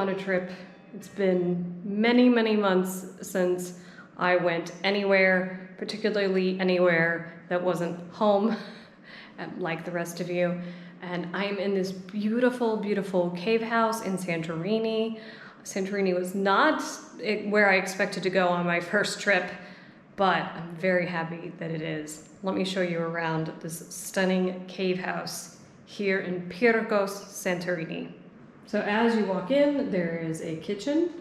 on a trip. It's been many, many months since I went anywhere, particularly anywhere that wasn't home, like the rest of you. And I'm in this beautiful, beautiful cave house in Santorini. Santorini was not where I expected to go on my first trip, but I'm very happy that it is. Let me show you around this stunning cave house here in Pyrgos Santorini. So as you walk in, there is a kitchen,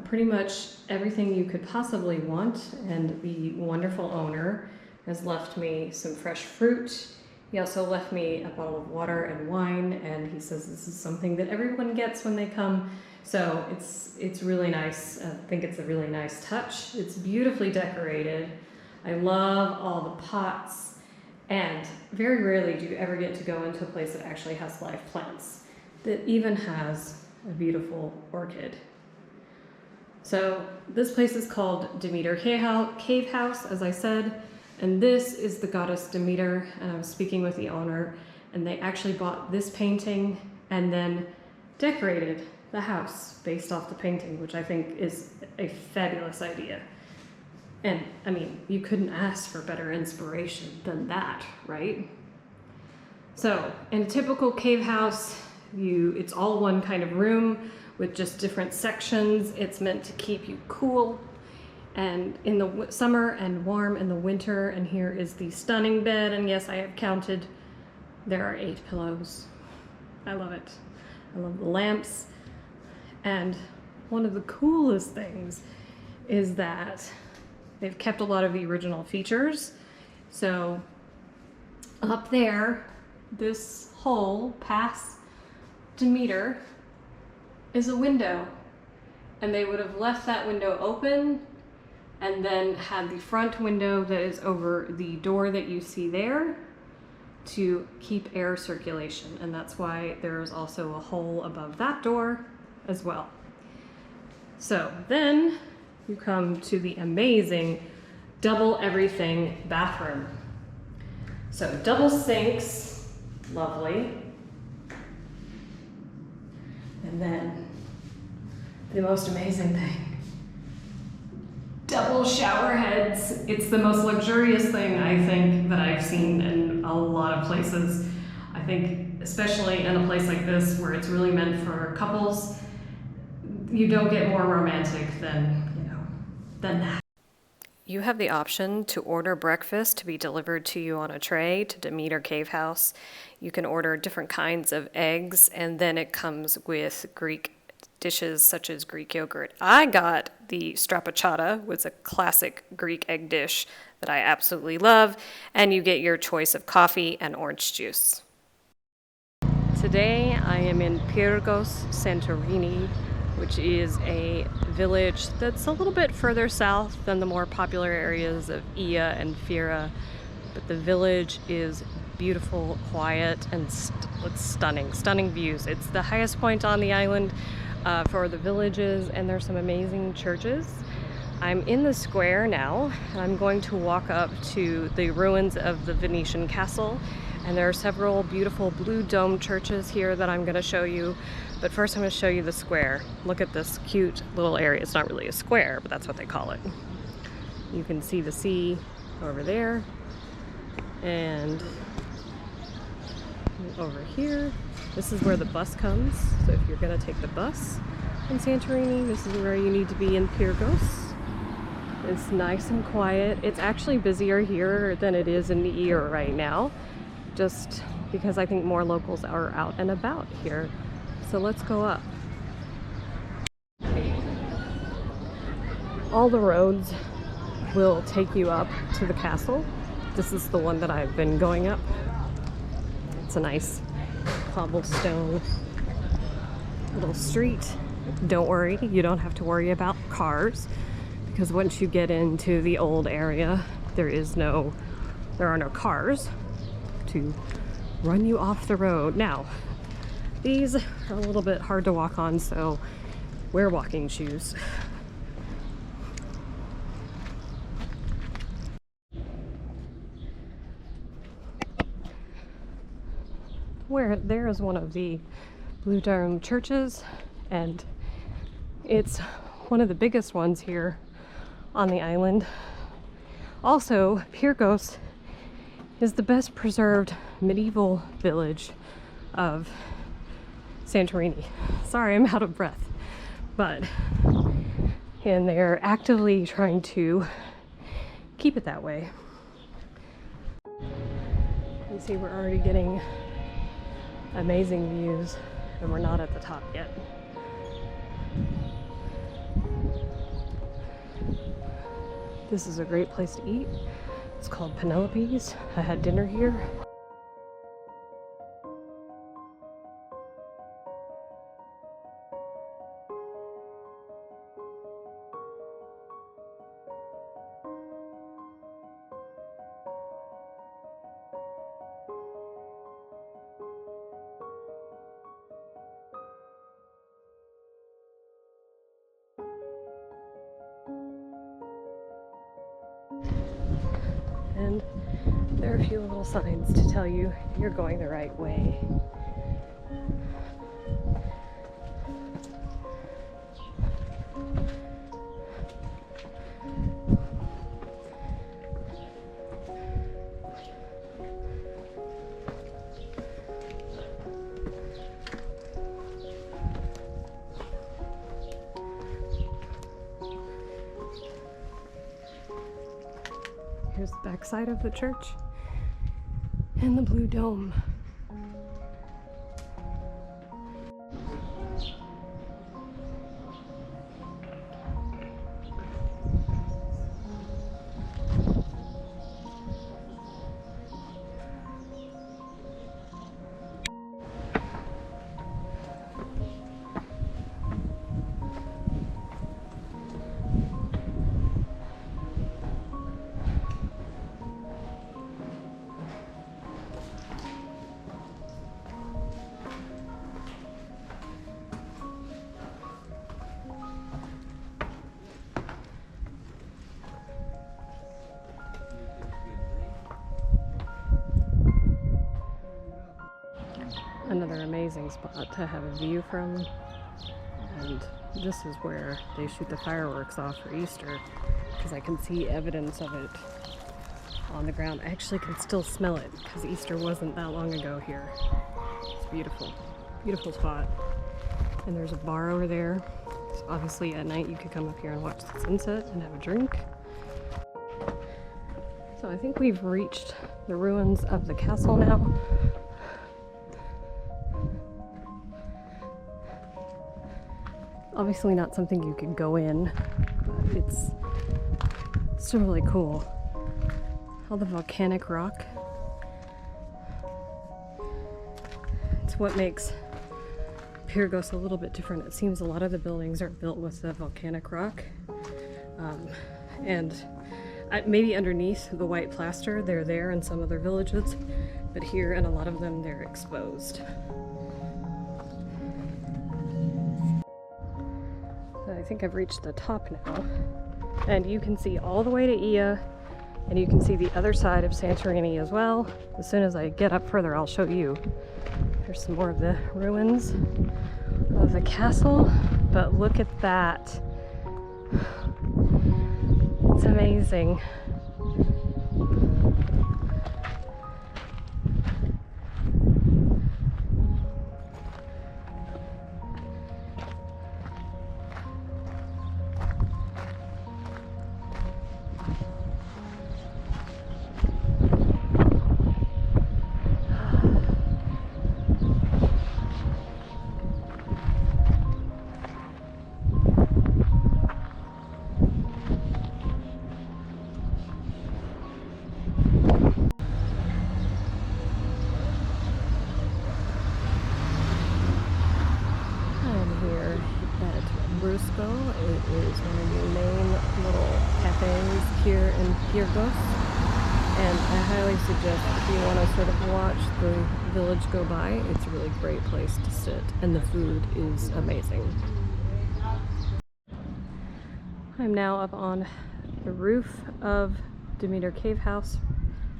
pretty much everything you could possibly want, and the wonderful owner has left me some fresh fruit. He also left me a bottle of water and wine, and he says this is something that everyone gets when they come. So it's really nice. I think it's a really nice touch. It's beautifully decorated. I love all the pots, and very rarely do you ever get to go into a place that actually has live plants, that even has a beautiful orchid. So this place is called Demeter Cave House, as I said, and this is the goddess Demeter. And I was speaking with the owner, and they actually bought this painting and then decorated the house based off the painting, which I think is a fabulous idea. And I mean, you couldn't ask for better inspiration than that, right? So in a typical cave house, it's all one kind of room with just different sections. It's meant to keep you cool and in the summer and warm in the winter. And here is the stunning bed. And yes, I have counted. There are 8 pillows. I love it. I love the lamps. And one of the coolest things is that they've kept a lot of the original features. So up there, this hole past Demeter is a window, and they would have left that window open and then had the front window that is over the door that you see there to keep air circulation. And that's why there is also a hole above that door as well. So then you come to the amazing double everything bathroom. So double sinks, lovely. And then the most amazing thing, double shower heads. It's the most luxurious thing I think that I've seen in a lot of places. I think especially in a place like this where it's really meant for couples, you don't get more romantic than that. You have the option to order breakfast to be delivered to you on a tray to Demeter Cave House. You can order different kinds of eggs, and then it comes with Greek dishes such as Greek yogurt. I got the strapachata, which is a classic Greek egg dish that I absolutely love, and you get your choice of coffee and orange juice. Today I am in Pyrgos Santorini, which is a village that's a little bit further south than the more popular areas of Ia and Fira, but the village is beautiful, quiet, and it's stunning views. It's the highest point on the island for the villages, and there's some amazing churches. I'm in the square now, and I'm going to walk up to the ruins of the Venetian castle, and there are several beautiful blue dome churches here that I'm going to show you. But first I'm going to show you the square. Look at this cute little area. It's not really a square, but that's what they call it. You can see the sea over there, and over here. This is where the bus comes. So if you're going to take the bus in Santorini, this is where you need to be in Pyrgos. It's nice and quiet. It's actually busier here than it is in Ia right now, just because I think more locals are out and about here. So let's go up. All the roads will take you up to the castle. This is the one that I've been going up. It's a nice cobblestone little street. Don't worry, you don't have to worry about cars, because once you get into the old area, there are no cars to run you off the road. Now, these are a little bit hard to walk on, so wear walking shoes. There is one of the blue dome churches, and it's one of the biggest ones here on the island. Also, Pyrgos is the best preserved medieval village of Santorini. Sorry, I'm out of breath, and they're actively trying to keep it that way. You see, we're already getting amazing views, and we're not at the top yet. This is a great place to eat. It's called Penelope's. I had dinner here. And there are a few little signs to tell you you're going the right way. Here's the backside of the church and the blue dome. Another amazing spot to have a view from, and this is where they shoot the fireworks off for Easter, because I can see evidence of it on the ground. I actually can still smell it because Easter wasn't that long ago here. It's beautiful, beautiful spot. And there's a bar over there, so obviously at night you could come up here and watch the sunset and have a drink. So I think we've reached the ruins of the castle now. Obviously not something you could go in, but it's still really cool. All the volcanic rock. It's what makes Pyrgos a little bit different. It seems a lot of the buildings are built with the volcanic rock. And maybe underneath the white plaster, they're there in some other villages, but here in a lot of them, they're exposed. I think I've reached the top now, and you can see all the way to Ia, and you can see the other side of Santorini as well. As soon as I get up further, I'll show you. There's some more of the ruins of the castle, but look at that. It's amazing. It is one of the main little cafes here in Pyrgos, and I highly suggest if you want to sort of watch the village go by, it's a really great place to sit, and the food is amazing. I'm now up on the roof of Demeter Cave House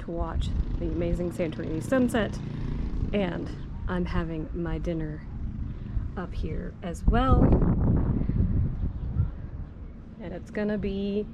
to watch the amazing Santorini Sunset, and I'm having my dinner up here as well. And it's gonna be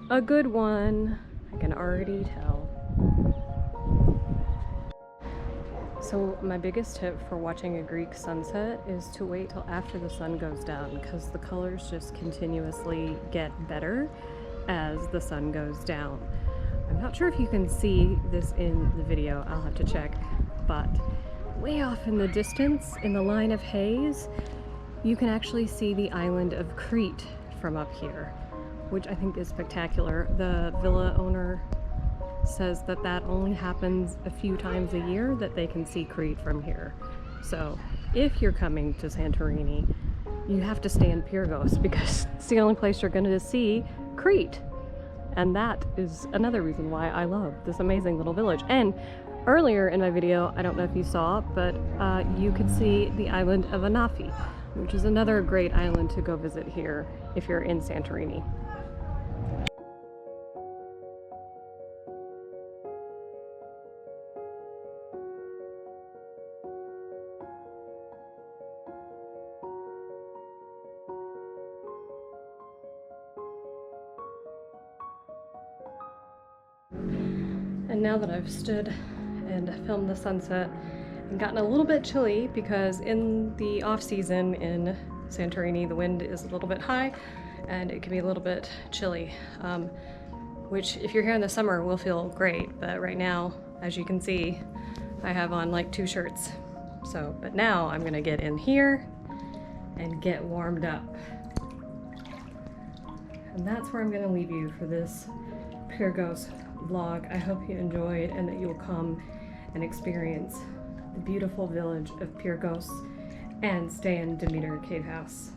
a good one. I can already tell. So my biggest tip for watching a Greek sunset is to wait till after the sun goes down, because the colors just continuously get better as the sun goes down. I'm not sure if you can see this in the video, I'll have to check, but way off in the distance, in the line of haze, you can actually see the island of Crete from up here, which I think is spectacular. The villa owner says that that only happens a few times a year that they can see Crete from here. So if you're coming to Santorini, you have to stay in Pyrgos because it's the only place you're going to see Crete. And that is another reason why I love this amazing little village. And earlier in my video, I don't know if you saw, but you could see the island of Anafi, which is another great island to go visit here if you're in Santorini. And now that I've stood and filmed the sunset and gotten a little bit chilly, because in the off season in Santorini the wind is a little bit high and it can be a little bit chilly, which if you're here in the summer will feel great, but right now, as you can see, I have on like 2 shirts. So, but now I'm gonna get in here and get warmed up. And that's where I'm gonna leave you for this Pyrgos vlog. I hope you enjoyed and that you'll come and experience the beautiful village of Pyrgos and stay in Demeter Cave House.